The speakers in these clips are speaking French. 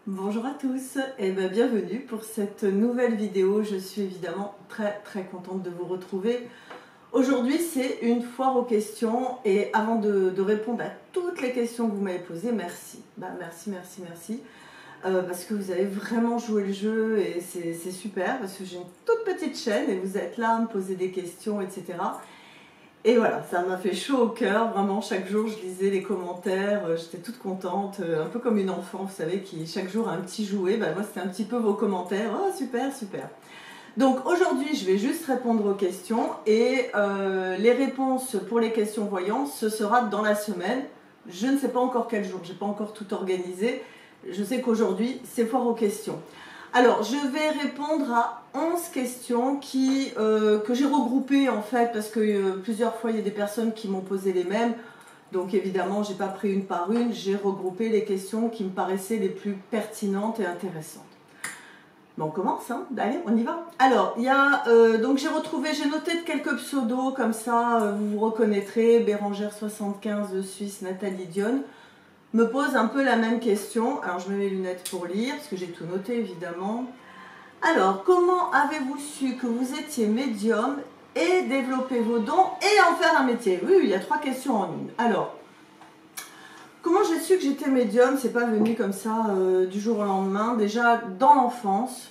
Bonjour à tous et bienvenue pour cette nouvelle vidéo. Je suis évidemment très contente de vous retrouver. Aujourd'hui c'est une foire aux questions et avant de répondre à toutes les questions que vous m'avez posées, merci. Merci. Parce que vous avez vraiment joué le jeu et c'est super parce que j'ai une toute petite chaîne et vous êtes là à me poser des questions, etc. Et voilà, ça m'a fait chaud au cœur, vraiment chaque jour je lisais les commentaires, j'étais toute contente, un peu comme une enfant, vous savez, qui chaque jour a un petit jouet. Moi c'était un petit peu vos commentaires, oh super. Donc aujourd'hui je vais juste répondre aux questions et les réponses pour les questions voyantes, ce sera dans la semaine. Je ne sais pas encore quel jour, j'ai pas encore tout organisé, je sais qu'aujourd'hui c'est foire aux questions. Alors, je vais répondre à 11 questions que j'ai regroupées en fait, parce que plusieurs fois il y a des personnes qui m'ont posé les mêmes. Donc évidemment, je n'ai pas pris une par une, j'ai regroupé les questions qui me paraissaient les plus pertinentes et intéressantes. Bon, on commence, hein. Allez, on y va. Alors, il y a, donc j'ai noté quelques pseudos, comme ça, vous vous reconnaîtrez. Bérangère75 de Suisse, Nathalie Dionne me pose un peu la même question. Alors je mets mes lunettes pour lire, parce que j'ai tout noté évidemment. Alors, comment avez-vous su que vous étiez médium et développer vos dons et en faire un métier? Oui, il y a 3 questions en une. Alors, comment j'ai su que j'étais médium? C'est pas venu comme ça du jour au lendemain. Déjà, dans l'enfance,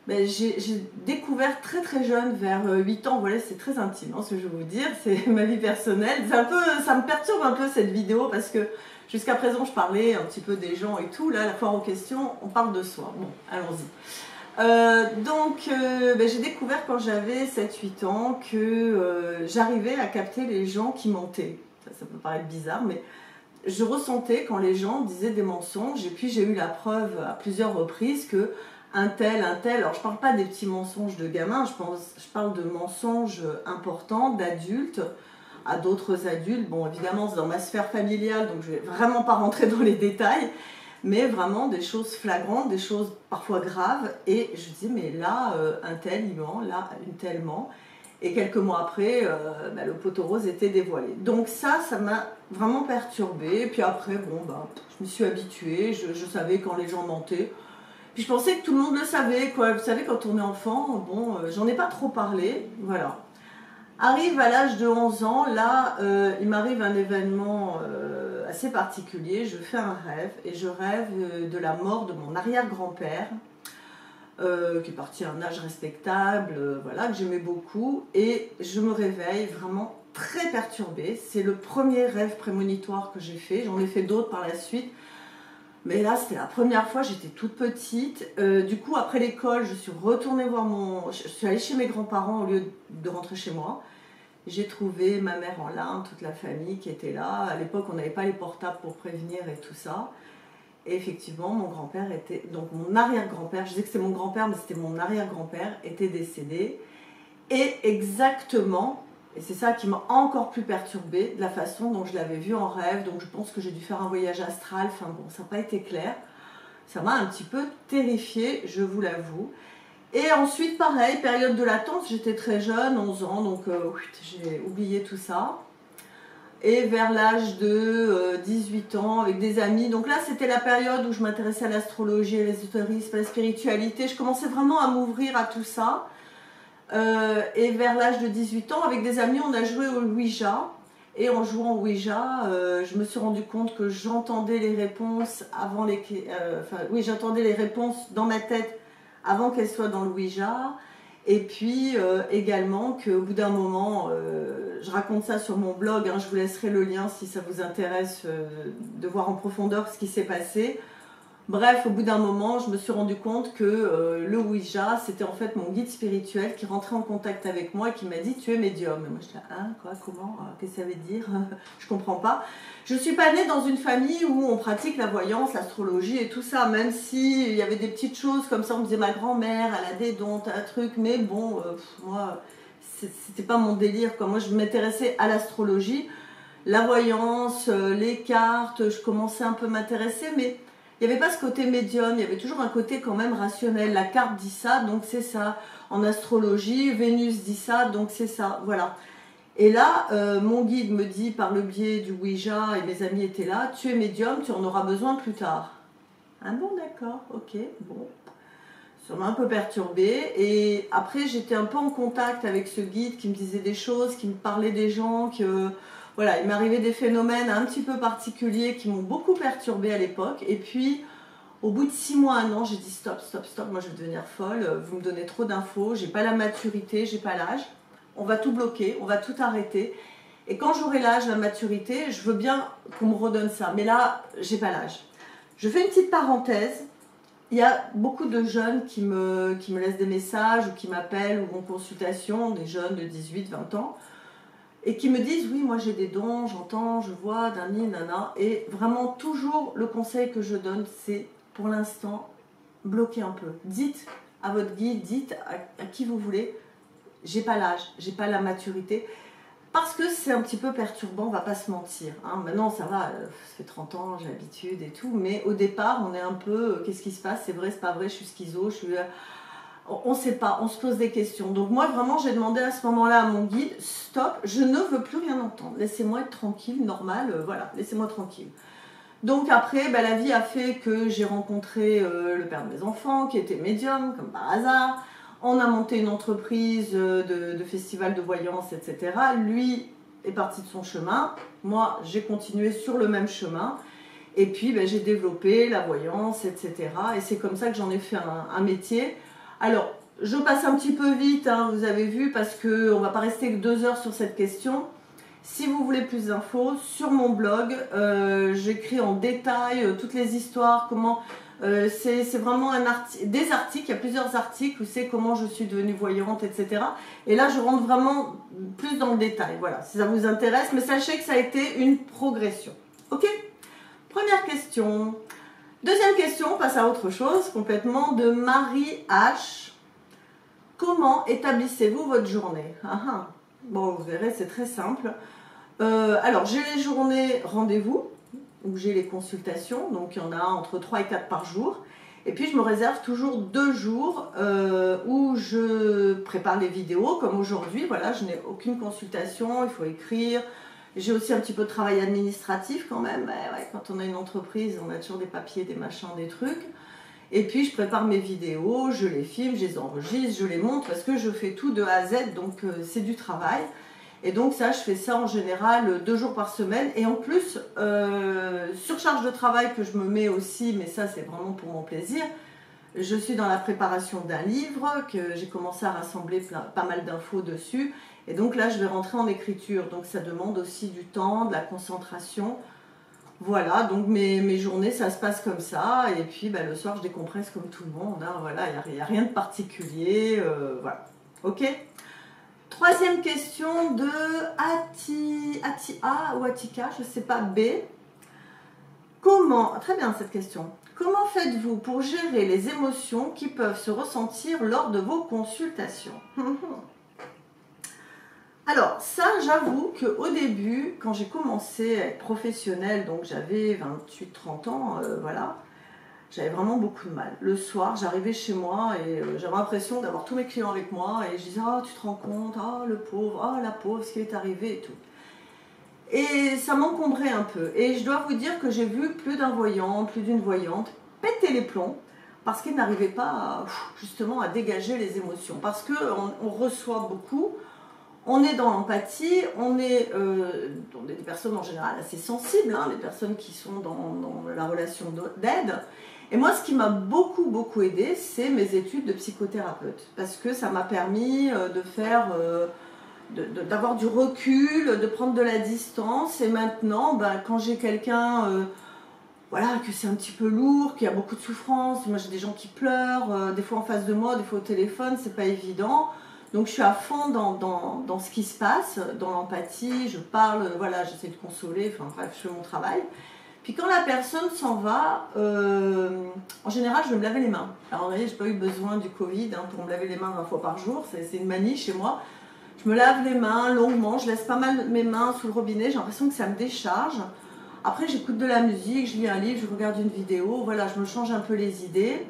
j'ai découvert très jeune, vers 8 ans, voilà, c'est très intime, hein, ce que je vais vous dire, c'est ma vie personnelle. Ça me perturbe un peu cette vidéo parce que jusqu'à présent, je parlais un petit peu des gens et tout. Là, la foire aux questions, on parle de soi. Bon, allons-y. J'ai découvert quand j'avais 7-8 ans que j'arrivais à capter les gens qui mentaient. Ça peut paraître bizarre, mais je ressentais quand les gens disaient des mensonges. Et puis, j'ai eu la preuve à plusieurs reprises que un tel. Alors, je ne parle pas des petits mensonges de gamins, je parle de mensonges importants, d'adultes, à d'autres adultes. Bon, évidemment, c'est dans ma sphère familiale, donc je ne vais vraiment pas rentrer dans les détails, mais vraiment des choses flagrantes, des choses parfois graves. Et je dis, mais là, un tel, il ment, là, une telle ment. Et quelques mois après, le poteau rose était dévoilé. Donc ça m'a vraiment perturbée. Et puis après, je me suis habituée, je savais quand les gens mentaient. Puis je pensais que tout le monde le savait, quoi. Vous savez, quand on est enfant, j'en ai pas trop parlé, voilà. Arrive à l'âge de 11 ans, là, il m'arrive un événement assez particulier. Je fais un rêve et je rêve de la mort de mon arrière-grand-père, qui est parti à un âge respectable, voilà, que j'aimais beaucoup. Et je me réveille vraiment très perturbée. C'est le premier rêve prémonitoire que j'ai fait. J'en ai fait d'autres par la suite. Mais là, c'était la première fois, j'étais toute petite. Du coup, après l'école, je suis retournée je suis allée chez mes grands-parents au lieu de rentrer chez moi. J'ai trouvé ma mère en larmes, toute la famille qui était là. À l'époque, on n'avait pas les portables pour prévenir et tout ça. Et effectivement, mon grand-père était... Donc mon arrière-grand-père, je disais que c'était mon grand-père, mais c'était mon arrière-grand-père, était décédé. Et exactement... Et c'est ça qui m'a encore plus perturbée, de la façon dont je l'avais vu en rêve. Donc je pense que j'ai dû faire un voyage astral. Enfin bon, ça n'a pas été clair. Ça m'a un petit peu terrifiée, je vous l'avoue. Et ensuite, pareil, période de latence, j'étais très jeune, 11 ans, donc j'ai oublié tout ça. Et vers l'âge de 18 ans, avec des amis. Donc là, c'était la période où je m'intéressais à l'astrologie, à l'ésotérisme, à la spiritualité. Je commençais vraiment à m'ouvrir à tout ça. Et vers l'âge de 18 ans, avec des amis, on a joué au Ouija. Et en jouant au Ouija, je me suis rendu compte que j'entendais les réponses avant j'entendais les réponses dans ma tête avant qu'elles soient dans le Ouija. Et puis également qu'au bout d'un moment, je raconte ça sur mon blog, hein, je vous laisserai le lien si ça vous intéresse de voir en profondeur ce qui s'est passé. Bref, au bout d'un moment, je me suis rendu compte que le Ouija, c'était en fait mon guide spirituel qui rentrait en contact avec moi et qui m'a dit « tu es médium ». Et moi, je disais « hein, quoi, comment, qu'est-ce que ça veut dire ?» Je comprends pas. Je ne suis pas née dans une famille où on pratique la voyance, l'astrologie et tout ça, même s'il y avait des petites choses comme ça, on me disait « ma grand-mère, elle a des dons, un truc », mais bon, moi, c'était pas mon délire, quoi. Moi, je m'intéressais à l'astrologie, la voyance, les cartes, je commençais un peu à m'intéresser, mais... il n'y avait pas ce côté médium, il y avait toujours un côté quand même rationnel. La carte dit ça, donc c'est ça. En astrologie, Vénus dit ça, donc c'est ça. Voilà. Et là, mon guide me dit par le biais du Ouija, et mes amis étaient là, tu es médium, tu en auras besoin plus tard. Ah bon, d'accord, ok, bon. Ça m'a un peu perturbée. Et après, j'étais un peu en contact avec ce guide qui me disait des choses, qui me parlait des gens, que voilà, il m'arrivait des phénomènes un petit peu particuliers qui m'ont beaucoup perturbée à l'époque. Et puis, au bout de 6 mois, 1 an, j'ai dit stop, stop, stop, moi je vais devenir folle, vous me donnez trop d'infos, j'ai pas la maturité, j'ai pas l'âge. On va tout bloquer, on va tout arrêter. Et quand j'aurai l'âge, la maturité, je veux bien qu'on me redonne ça. Mais là, j'ai pas l'âge. Je fais une petite parenthèse. Il y a beaucoup de jeunes qui me laissent des messages ou qui m'appellent ou en consultation, des jeunes de 18, 20 ans, et qui me disent oui, moi j'ai des dons, j'entends, je vois, nani, nana. Et vraiment, toujours le conseil que je donne, c'est pour l'instant, bloquez un peu. Dites à votre guide, dites à qui vous voulez, j'ai pas l'âge, j'ai pas la maturité. Parce que c'est un petit peu perturbant, on va pas se mentir. Hein. Maintenant, ça va, ça fait 30 ans, j'ai l'habitude et tout. Mais au départ, on est un peu, qu'est-ce qui se passe? C'est vrai, c'est pas vrai, je suis schizo, on ne sait pas, on se pose des questions. Donc moi, vraiment, j'ai demandé à ce moment-là à mon guide, stop, je ne veux plus rien entendre. Laissez-moi être tranquille, normal, voilà, laissez-moi tranquille. Donc après, la vie a fait que j'ai rencontré le père de mes enfants, qui était médium, comme par hasard. On a monté une entreprise de festival de voyance, etc. Lui est parti de son chemin. Moi, j'ai continué sur le même chemin. Et puis, j'ai développé la voyance, etc. Et c'est comme ça que j'en ai fait un métier. Alors, je passe un petit peu vite, hein, vous avez vu, parce qu'on ne va pas rester que 2 heures sur cette question. Si vous voulez plus d'infos, sur mon blog, j'écris en détail toutes les histoires, comment... c'est vraiment des articles, il y a plusieurs articles où c'est comment je suis devenue voyante, etc. Et là, je rentre vraiment plus dans le détail, voilà, si ça vous intéresse. Mais sachez que ça a été une progression. Ok? Première question. Deuxième question, on passe à autre chose complètement, de Marie H. Comment établissez-vous votre journée? Bon, vous verrez, c'est très simple. Alors, j'ai les journées rendez-vous, où j'ai les consultations, donc il y en a entre 3 et 4 par jour. Et puis je me réserve toujours 2 jours où je prépare les vidéos, comme aujourd'hui, voilà, je n'ai aucune consultation, il faut écrire. J'ai aussi un petit peu de travail administratif quand même, ouais, quand on a une entreprise, on a toujours des papiers, des machins, des trucs. Et puis je prépare mes vidéos, je les filme, je les enregistre, je les monte, parce que je fais tout de A à Z, donc c'est du travail. Et donc ça, je fais ça en général 2 jours par semaine. Et en plus, surcharge de travail que je me mets aussi, mais ça c'est vraiment pour mon plaisir. Je suis dans la préparation d'un livre, que j'ai commencé à rassembler pas mal d'infos dessus. Et donc là, je vais rentrer en écriture. Donc ça demande aussi du temps, de la concentration. Voilà, donc mes journées, ça se passe comme ça. Et puis le soir, je décompresse comme tout le monde. Hein, voilà, il n'y a rien de particulier. Voilà, ok. Troisième question de Atia ou Atika, je ne sais pas, B. Comment, très bien cette question, comment faites-vous pour gérer les émotions qui peuvent se ressentir lors de vos consultations? Alors ça, j'avoue qu'au début, quand j'ai commencé à être professionnelle, donc j'avais 28-30 ans, voilà, j'avais vraiment beaucoup de mal. Le soir, j'arrivais chez moi et j'avais l'impression d'avoir tous mes clients avec moi et je disais « Oh, tu te rends compte, oh, le pauvre, oh, la pauvre, ce qui est arrivé et tout. » Et ça m'encombrait un peu. Et je dois vous dire que j'ai vu plus d'un voyant, plus d'une voyante péter les plombs parce qu'ils n'arrivaient pas justement à dégager les émotions. Parce qu'on reçoit beaucoup, on est dans l'empathie, on est des personnes en général assez sensibles, hein, les personnes qui sont dans la relation d'aide. Et moi, ce qui m'a beaucoup aidé, c'est mes études de psychothérapeute. Parce que ça m'a permis de faire, d'avoir du recul, de prendre de la distance. Et maintenant, quand j'ai quelqu'un, voilà, que c'est un petit peu lourd, qu'il y a beaucoup de souffrance, moi j'ai des gens qui pleurent, des fois en face de moi, des fois au téléphone, c'est pas évident. Donc je suis à fond dans ce qui se passe, dans l'empathie, je parle, voilà, j'essaie de consoler, enfin bref, je fais mon travail. Puis quand la personne s'en va, en général, je vais me laver les mains. Alors, vous voyez, je n'ai pas eu besoin du Covid pour me laver les mains 20 fois par jour. C'est une manie chez moi. Je me lave les mains longuement. Je laisse pas mal mes mains sous le robinet. J'ai l'impression que ça me décharge. Après, j'écoute de la musique, je lis un livre, je regarde une vidéo. Voilà, je me change un peu les idées.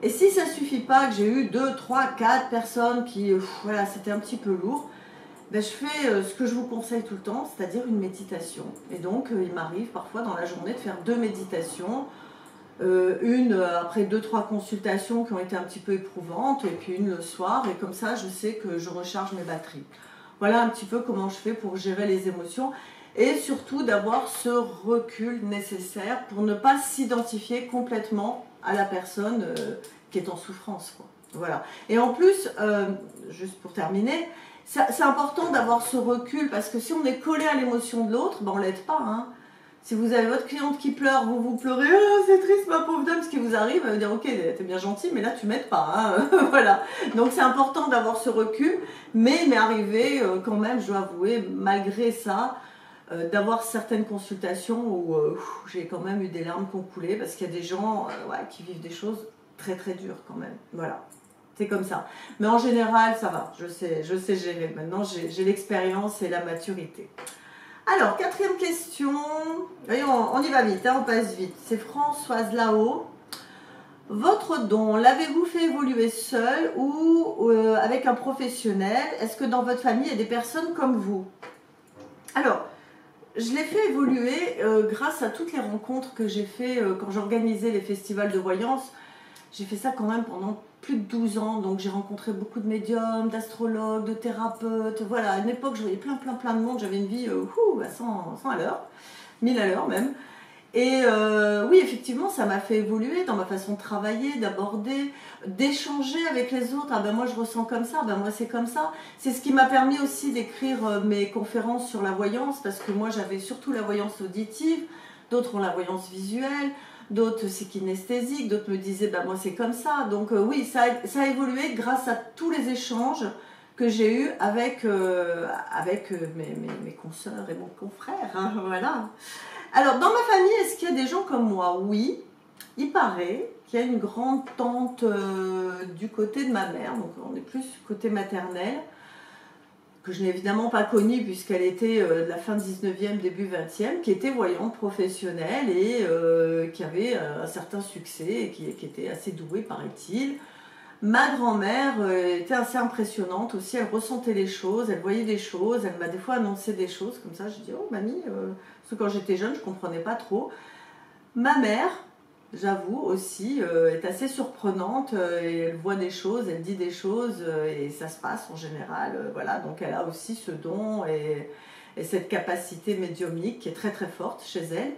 Et si ça ne suffit pas, que j'ai eu 2, 3, 4 personnes qui, voilà, c'était un petit peu lourd, je fais ce que je vous conseille tout le temps, c'est-à-dire une méditation. Et donc, il m'arrive parfois dans la journée de faire 2 méditations. une après 2-3 consultations qui ont été un petit peu éprouvantes, et puis une le soir, et comme ça je sais que je recharge mes batteries. Voilà un petit peu comment je fais pour gérer les émotions, et surtout d'avoir ce recul nécessaire pour ne pas s'identifier complètement à la personne qui est en souffrance, quoi. Voilà. Et en plus, juste pour terminer, c'est important d'avoir ce recul, parce que si on est collé à l'émotion de l'autre, ben on l'aide pas, hein. Si vous avez votre cliente qui pleure, vous pleurez, oh, c'est triste ma pauvre dame, ce qui vous arrive, elle va dire ok, t'es bien gentil, mais là tu m'aides pas, hein. Voilà. Donc c'est important d'avoir ce recul, mais il m'est arrivé quand même, je dois avouer, malgré ça, d'avoir certaines consultations où j'ai quand même eu des larmes qui ont coulé, parce qu'il y a des gens ouais, qui vivent des choses très très dures quand même. Voilà. C'est comme ça. Mais en général, ça va. Je sais gérer. Maintenant, j'ai l'expérience et la maturité. Alors, 4e question. Voyez, on y va vite, hein, on passe vite. C'est Françoise là-haut. Votre don, l'avez-vous fait évoluer seul ou avec un professionnel? Est-ce que dans votre famille, il y a des personnes comme vous? Alors, je l'ai fait évoluer grâce à toutes les rencontres que j'ai fait quand j'organisais les festivals de voyance. J'ai fait ça quand même pendant plus de 12 ans, donc j'ai rencontré beaucoup de médiums, d'astrologues, de thérapeutes. Voilà, à une époque, je voyais plein de monde, j'avais une vie à 100 à l'heure, 1000 à l'heure même. Et oui, effectivement, ça m'a fait évoluer dans ma façon de travailler, d'aborder, d'échanger avec les autres. Ah ben moi, je ressens comme ça, ben moi, c'est comme ça. C'est ce qui m'a permis aussi d'écrire mes conférences sur la voyance, parce que moi, j'avais surtout la voyance auditive, d'autres ont la voyance visuelle, d'autres c'est kinesthésique, d'autres me disaient bah moi c'est comme ça. Donc oui, ça a évolué grâce à tous les échanges que j'ai eus avec mes consoeurs et mon confrère, hein, voilà. Alors dans ma famille, est-ce qu'il y a des gens comme moi? Oui, il paraît qu'il y a une grande tante du côté de ma mère, donc on est plus côté maternel, que je n'ai évidemment pas connue puisqu'elle était de la fin 19e, début 20e, qui était voyante professionnelle et qui avait un certain succès et qui était assez douée, paraît-il. Ma grand-mère était assez impressionnante aussi, elle ressentait les choses, elle voyait des choses, elle m'a des fois annoncé des choses comme ça. Je dis oh mamie, parce que quand j'étais jeune je ne comprenais pas trop. Ma mère, j'avoue aussi, est assez surprenante et elle voit des choses, elle dit des choses et ça se passe en général. Voilà, donc elle a aussi ce don et cette capacité médiumnique qui est très très forte chez elle.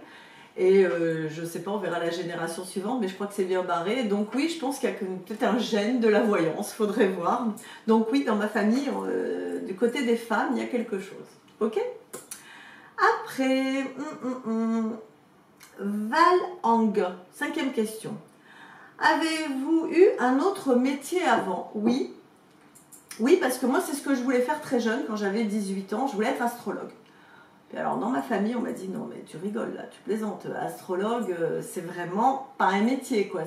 Et je ne sais pas, on verra la génération suivante, mais je crois que c'est bien barré. Donc oui, je pense qu'il y a peut-être un gène de la voyance, faudrait voir. Donc oui, dans ma famille, du côté des femmes, il y a quelque chose. Ok? Après, Valhang, 5e question. Avez-vous eu un autre métier avant? Oui. Oui, parce que moi, c'est ce que je voulais faire très jeune, quand j'avais 18 ans. Je voulais être astrologue. Et alors, dans ma famille, on m'a dit, non, mais tu rigoles, là, tu plaisantes. Astrologue, c'est vraiment pas un métier, quoi.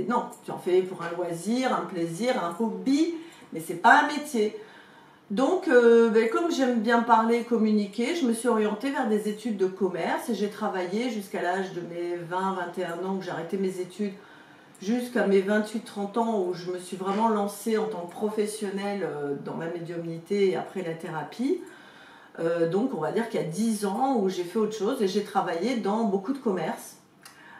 Non, tu en fais pour un loisir, un plaisir, un hobby, mais c'est pas un métier. Donc, comme j'aime bien parler, communiquer, je me suis orientée vers des études de commerce et j'ai travaillé jusqu'à l'âge de mes 20-21 ans où j'ai arrêté mes études, jusqu'à mes 28-30 ans où je me suis vraiment lancée en tant que professionnelle dans ma médiumnité et après la thérapie. Donc, on va dire qu'il y a 10 ans où j'ai fait autre chose et j'ai travaillé dans beaucoup de commerces.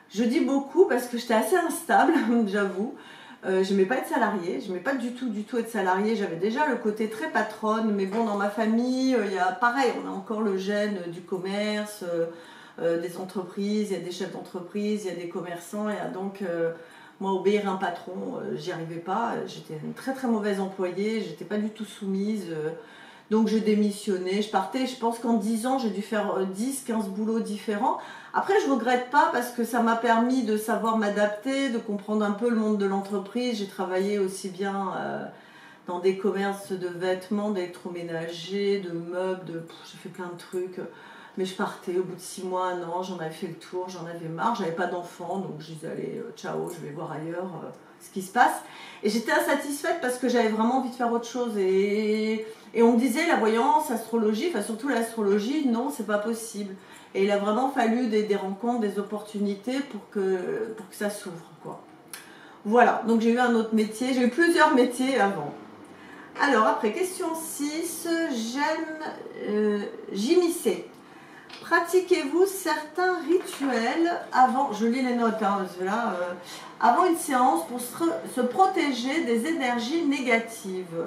Je dis beaucoup parce que j'étais assez instable, j'avoue. Je n'aimais pas être salariée, je n'aimais pas du tout être salariée. J'avais déjà le côté très patronne, mais bon, dans ma famille, il y a pareil, on a encore le gène du commerce, des entreprises, il y a des chefs d'entreprise, il y a des commerçants, et donc moi, obéir à un patron, j'y arrivais pas. J'étais une très très mauvaise employée, j'étais pas du tout soumise. Donc j'ai démissionné, je partais, je pense qu'en 10 ans, j'ai dû faire 10-15 boulots différents. Après, je ne regrette pas parce que ça m'a permis de savoir m'adapter, de comprendre un peu le monde de l'entreprise. J'ai travaillé aussi bien dans des commerces de vêtements, d'électroménager, de meubles, j'ai fait plein de trucs. Mais je partais au bout de 6 mois, 1 an, j'en avais fait le tour, j'en avais marre, j'avais pas d'enfants, donc je disais allez, ciao, je vais voir ailleurs ce qui se passe. Et j'étais insatisfaite parce que j'avais vraiment envie de faire autre chose. Et on me disait la voyance, l'astrologie, enfin surtout l'astrologie, non, c'est pas possible. Et il a vraiment fallu des rencontres, des opportunités pour que ça s'ouvre, quoi. Voilà, donc j'ai eu un autre métier, j'ai eu plusieurs métiers avant. Alors après, question 6, j'aime Jimissé. Pratiquez-vous certains rituels avant, je lis les notes, hein, là, avant une séance pour se protéger des énergies négatives?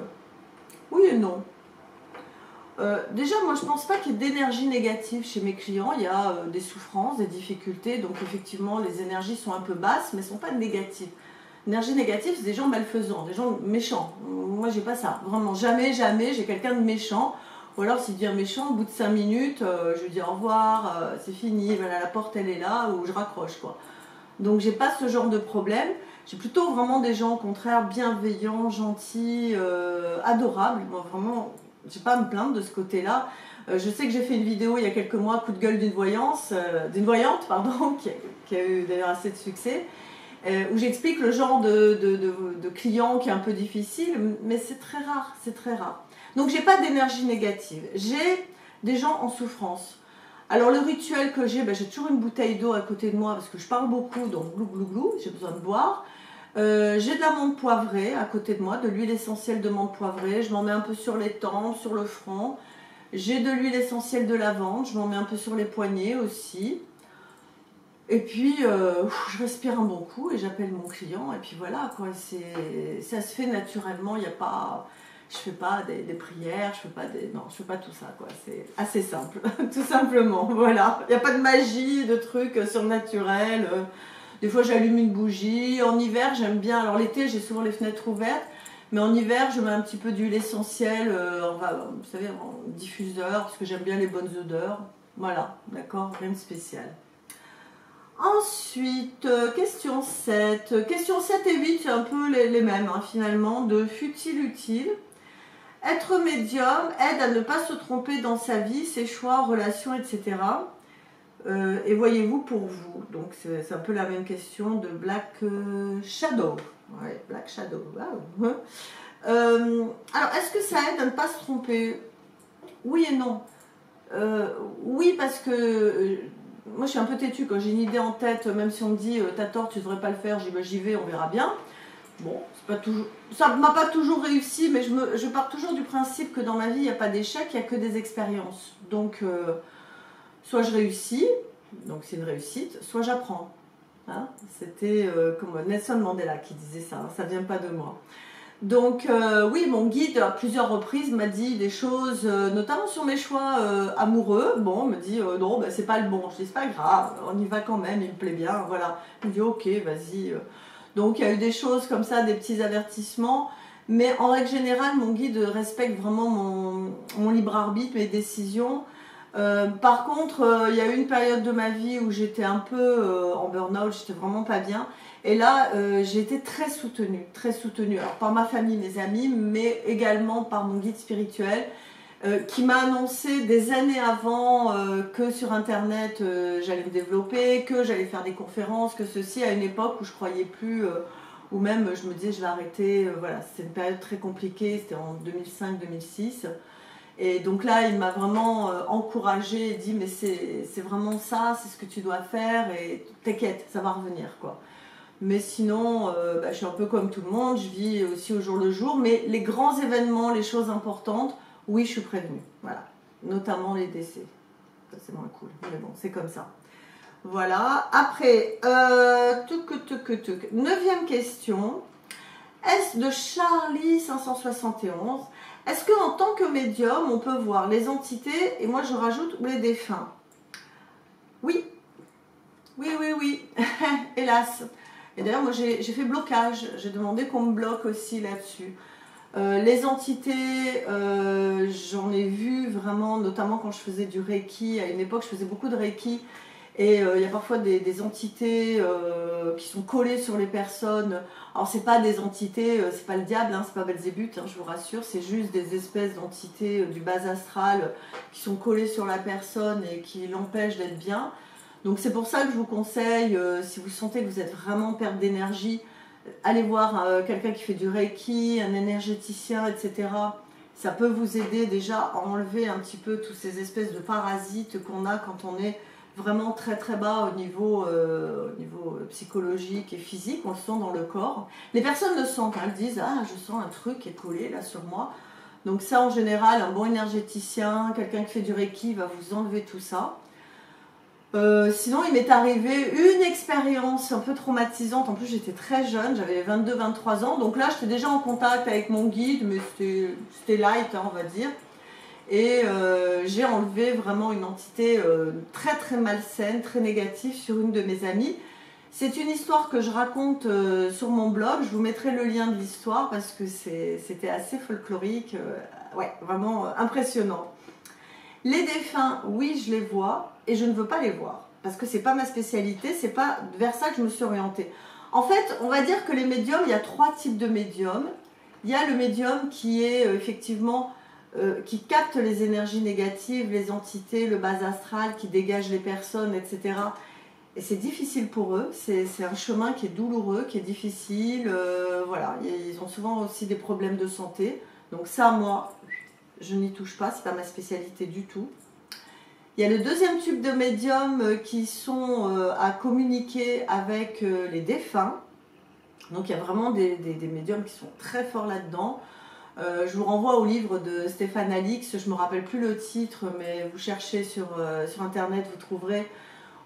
Oui et non. Déjà, moi, je pense pas qu'il y ait d'énergie négative chez mes clients. Il y a des souffrances, des difficultés. Donc, effectivement, les énergies sont un peu basses, mais ne sont pas négatives. L'énergie négative, c'est des gens malfaisants, des gens méchants. Moi, j'ai pas ça. Vraiment, jamais, jamais, j'ai quelqu'un de méchant. Ou alors, s'il devient méchant, au bout de 5 minutes, je lui dis au revoir, c'est fini, voilà, la porte, elle est là, ou je raccroche, quoi. Donc, j'ai pas ce genre de problème. J'ai plutôt vraiment des gens, au contraire, bienveillants, gentils, adorables. Moi, vraiment, j'ai pas à me plaindre de ce côté-là. Je sais que j'ai fait une vidéo il y a quelques mois, coup de gueule d'une voyante, qui a eu d'ailleurs assez de succès, où j'explique le genre de client qui est un peu difficile, mais c'est très rare, c'est très rare. Donc j'ai pas d'énergie négative, j'ai des gens en souffrance. Alors le rituel que j'ai, j'ai toujours une bouteille d'eau à côté de moi parce que je parle beaucoup, donc glou glou glou, j'ai besoin de boire. J'ai de la menthe poivrée à côté de moi, de l'huile essentielle de menthe poivrée, je m'en mets un peu sur les tempes, sur le front. J'ai de l'huile essentielle de lavande, je m'en mets un peu sur les poignets aussi. Et puis, je respire un bon coup et j'appelle mon client. Et puis voilà, quoi, ça se fait naturellement, il n'y a pas... Je fais pas des prières, non, je fais pas tout ça, quoi. C'est assez simple, tout simplement, voilà. Il n'y a pas de magie, de trucs surnaturels. Des fois, j'allume une bougie. En hiver, j'aime bien... Alors l'été, j'ai souvent les fenêtres ouvertes. Mais en hiver, je mets un petit peu d'huile essentielle, vous savez, en diffuseur, parce que j'aime bien les bonnes odeurs. Voilà, d'accord, rien de spécial. Ensuite, question 7. Question 7 et 8, c'est un peu les mêmes, hein, finalement, de futile utile. Être médium aide à ne pas se tromper dans sa vie, ses choix, relations, etc. Et voyez-vous pour vous? Donc, c'est un peu la même question de Black Shadow. Ouais, Black Shadow, wow. Alors, est-ce que ça aide à ne pas se tromper? Oui et non. Oui, parce que moi, je suis un peu têtue. Quand j'ai une idée en tête, même si on me dit t'as tort, tu ne devrais pas le faire, j'y vais, on verra bien. Bon, c'est pas toujours, ça ne m'a pas toujours réussi, mais je pars toujours du principe que dans ma vie, il n'y a pas d'échec, il n'y a que des expériences. Donc, soit je réussis, donc c'est une réussite, soit j'apprends. Hein, c'était comme Nelson Mandela qui disait ça, hein, ça ne vient pas de moi. Donc oui, mon guide à plusieurs reprises m'a dit des choses, notamment sur mes choix amoureux. Bon, me dit non, c'est pas le bon. Je dis c'est pas grave, on y va quand même, il me plaît bien, voilà. Il me dit ok, vas-y. Donc il y a eu des choses comme ça, des petits avertissements. Mais en règle générale, mon guide respecte vraiment mon libre arbitre, mes décisions. Par contre, il y a eu une période de ma vie où j'étais un peu en burn-out, j'étais vraiment pas bien. Et là, j'ai été très soutenue. Alors par ma famille, mes amis, mais également par mon guide spirituel, qui m'a annoncé des années avant que sur Internet, j'allais me développer, que j'allais faire des conférences, que ceci, à une époque où je croyais plus, ou même je me disais je vais arrêter. Voilà, c'était une période très compliquée, c'était en 2005-2006. Et donc là, il m'a vraiment encouragée et dit mais c'est vraiment ça, c'est ce que tu dois faire et t'inquiète, ça va revenir, quoi. Mais sinon, je suis un peu comme tout le monde, je vis aussi au jour le jour. Mais les grands événements, les choses importantes, oui, je suis prévenue. Voilà, notamment les décès. Ça, c'est moins cool, mais bon, c'est comme ça. Voilà. Après, 9e question. Est-ce de Charlie 571. Est-ce qu'en tant que médium, on peut voir les entités, et moi je rajoute, ou les défunts? Oui. Oui. Hélas. Et d'ailleurs, moi j'ai fait blocage. J'ai demandé qu'on me bloque aussi là-dessus. Les entités, j'en ai vu vraiment, notamment quand je faisais du Reiki. À une époque, je faisais beaucoup de Reiki. Et il y a parfois des entités qui sont collées sur les personnes. Alors c'est pas des entités, c'est pas le diable, hein, c'est pas Belzébuth, hein, je vous rassure, c'est juste des espèces d'entités du bas astral qui sont collées sur la personne et qui l'empêchent d'être bien. Donc c'est pour ça que je vous conseille, si vous sentez que vous êtes vraiment en perte d'énergie, allez voir quelqu'un qui fait du Reiki, un énergéticien, etc. Ça peut vous aider déjà à enlever un petit peu toutes ces espèces de parasites qu'on a quand on est vraiment très très bas au niveau psychologique et physique, on le sent dans le corps. Les personnes le sentent, elles disent « Ah, je sens un truc qui est collé là sur moi ». Donc ça, en général, un bon énergéticien, quelqu'un qui fait du Reiki va vous enlever tout ça. Sinon, il m'est arrivé une expérience un peu traumatisante. En plus, j'étais très jeune, j'avais 22-23 ans. Donc là, j'étais déjà en contact avec mon guide, mais c'était light, hein, on va dire. Et j'ai enlevé vraiment une entité très très malsaine, très négative sur une de mes amies. C'est une histoire que je raconte sur mon blog. Je vous mettrai le lien de l'histoire parce que c'était assez folklorique. Ouais, vraiment impressionnant. Les défunts, oui, je les vois et je ne veux pas les voir parce que c'est pas ma spécialité, c'est pas vers ça que je me suis orientée. En fait, on va dire que les médiums, il y a 3 types de médiums. Il y a le médium qui est effectivement qui capte les énergies négatives, les entités, le bas astral, qui dégage les personnes, etc. Et c'est difficile pour eux, c'est un chemin qui est douloureux, qui est difficile. Voilà, ils ont souvent aussi des problèmes de santé. Donc ça, moi, je n'y touche pas, c'est pas ma spécialité du tout. Il y a le deuxième type de médiums qui sont à communiquer avec les défunts. Donc il y a vraiment des médiums qui sont très forts là-dedans. Je vous renvoie au livre de Stéphane Alix, je ne me rappelle plus le titre, mais vous cherchez sur internet, vous trouverez,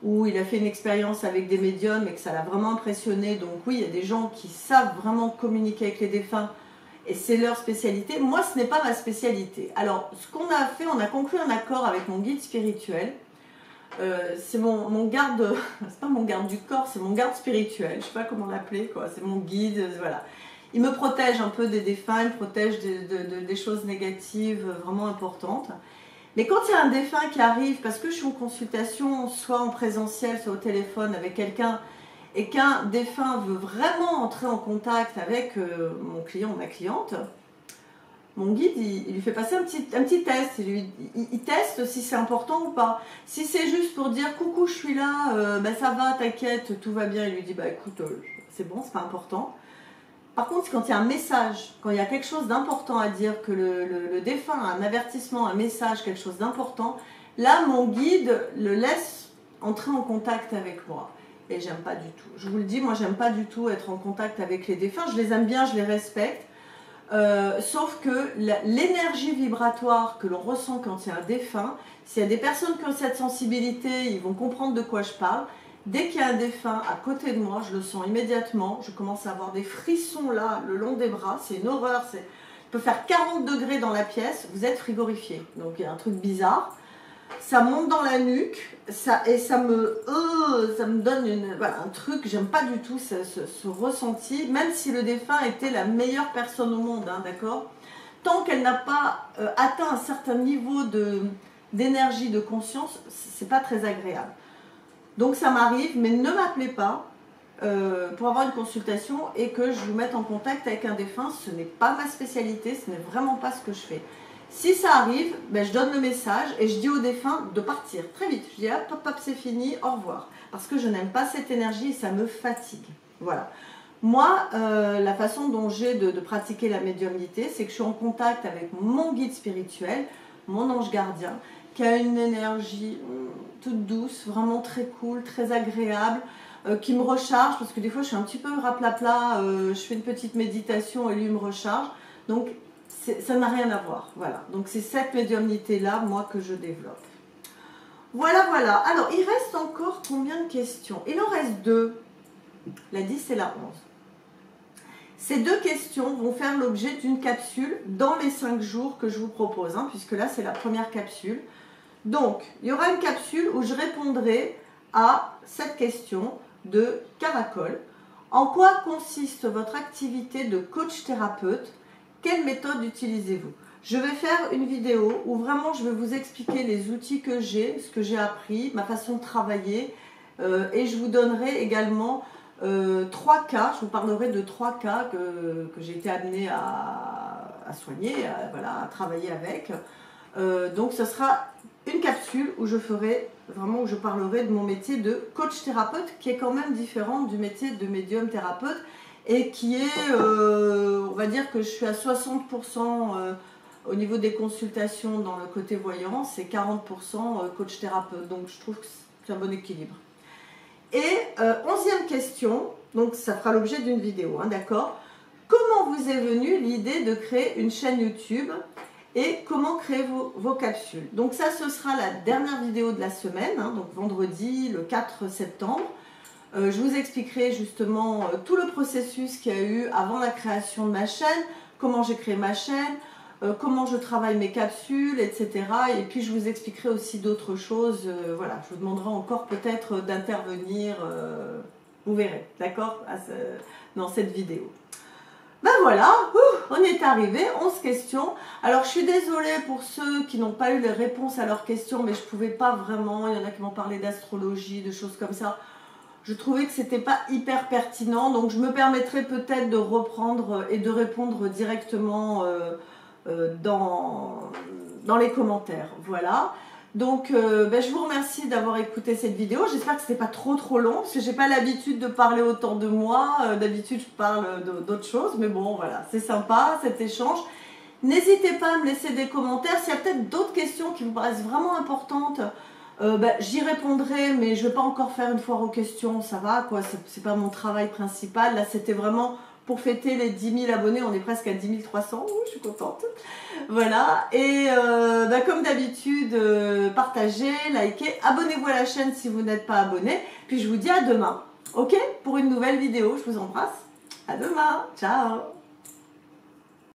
où il a fait une expérience avec des médiums et que ça l'a vraiment impressionné. Donc oui, il y a des gens qui savent vraiment communiquer avec les défunts et c'est leur spécialité. Moi, ce n'est pas ma spécialité. Alors, ce qu'on a fait, on a conclu un accord avec mon guide spirituel. C'est mon garde, c'est pas mon garde du corps, c'est mon garde spirituel. Je sais pas comment l'appeler, quoi. C'est mon guide, voilà. Il me protège un peu des défunts, il me protège des choses négatives vraiment importantes. Mais quand il y a un défunt qui arrive, parce que je suis en consultation, soit en présentiel, soit au téléphone avec quelqu'un, et qu'un défunt veut vraiment entrer en contact avec mon client ou ma cliente, mon guide, il lui fait passer un petit test. Il teste si c'est important ou pas. Si c'est juste pour dire « Coucou, je suis là, ben ça va, t'inquiète, tout va bien », il lui dit « Bah écoute, c'est bon, c'est pas important ». Par contre, quand il y a un message, quand il y a quelque chose d'important à dire, que le défunt a un avertissement, un message, quelque chose d'important, là, mon guide le laisse entrer en contact avec moi. Et j'aime pas du tout. Je vous le dis, moi, j'aime pas du tout être en contact avec les défunts. Je les aime bien, je les respecte. Sauf que l'énergie vibratoire que l'on ressent quand il y a un défunt, s'il y a des personnes qui ont cette sensibilité, ils vont comprendre de quoi je parle. Dès qu'il y a un défunt à côté de moi, je le sens immédiatement, je commence à avoir des frissons là, le long des bras, c'est une horreur, il peut faire 40 degrés dans la pièce, vous êtes frigorifié, donc il y a un truc bizarre, ça monte dans la nuque, ça me donne voilà, un truc, j'aime pas du tout ce ressenti, même si le défunt était la meilleure personne au monde, hein, d'accord, tant qu'elle n'a pas atteint un certain niveau d'énergie, de conscience, c'est pas très agréable. Donc ça m'arrive, mais ne m'appelez pas pour avoir une consultation et que je vous mette en contact avec un défunt. Ce n'est pas ma spécialité, ce n'est vraiment pas ce que je fais. Si ça arrive, ben, je donne le message et je dis au défunt de partir très vite. Je dis hop, hop, hop, c'est fini, au revoir. Parce que je n'aime pas cette énergie et ça me fatigue. Voilà. Moi, la façon dont j'ai de pratiquer la médiumnité, c'est que je suis en contact avec mon guide spirituel, mon ange gardien, qui a une énergie toute douce, vraiment très cool, très agréable, qui me recharge, parce que des fois je suis un petit peu raplapla, je fais une petite méditation et lui me recharge, donc ça n'a rien à voir, voilà. Donc c'est cette médiumnité-là, moi, que je développe. Voilà, voilà. Alors, il reste encore combien de questions? Il en reste 2, la 10 et la 11. Ces 2 questions vont faire l'objet d'une capsule dans les 5 jours que je vous propose, hein, puisque là c'est la première capsule. Donc, il y aura une capsule où je répondrai à cette question de Caracol. En quoi consiste votre activité de coach thérapeute? Quelle méthode utilisez-vous? Je vais faire une vidéo où vraiment je vais vous expliquer les outils que j'ai, ce que j'ai appris, ma façon de travailler et je vous donnerai également 3 cas, je vous parlerai de 3 cas que j'ai été amenée à soigner, voilà, à travailler avec. Donc ce sera une capsule où je ferai vraiment, où je parlerai de mon métier de coach thérapeute qui est quand même différent du métier de médium thérapeute et qui est, on va dire que je suis à 60% au niveau des consultations dans le côté voyance et 40% coach thérapeute. Donc je trouve que c'est un bon équilibre. Et 11e question, donc ça fera l'objet d'une vidéo, hein, d'accord? Comment vous est venue l'idée de créer une chaîne YouTube et comment créer vos capsules. Donc ça, ce sera la dernière vidéo de la semaine, hein, donc vendredi le 4 septembre. Je vous expliquerai justement tout le processus qu'il y a eu avant la création de ma chaîne, comment j'ai créé ma chaîne, comment je travaille mes capsules, etc. Et puis je vous expliquerai aussi d'autres choses. Voilà, je vous demanderai encore peut-être d'intervenir, vous verrez, d'accord, dans cette vidéo. Ben voilà, on est arrivé, 11 questions. Alors je suis désolée pour ceux qui n'ont pas eu les réponses à leurs questions, mais je ne pouvais pas vraiment, il y en a qui m'ont parlé d'astrologie, de choses comme ça. Je trouvais que c'était pas hyper pertinent, donc je me permettrai peut-être de reprendre et de répondre directement dans les commentaires. Voilà. Donc je vous remercie d'avoir écouté cette vidéo. J'espère que ce n'était pas trop long, parce que j'ai pas l'habitude de parler autant de moi. D'habitude, je parle d'autres choses, mais bon, voilà, c'est sympa cet échange. N'hésitez pas à me laisser des commentaires. S'il y a peut-être d'autres questions qui vous paraissent vraiment importantes, j'y répondrai, mais je ne vais pas encore faire une foire aux questions, ça va, quoi. C'est pas mon travail principal. Là, c'était vraiment pour fêter les 10 000 abonnés. On est presque à 10 300. Je suis contente. Voilà. Et comme d'habitude, partagez, likez, abonnez-vous à la chaîne si vous n'êtes pas abonné. Puis je vous dis à demain, ok, pour une nouvelle vidéo. Je vous embrasse. À demain. Ciao.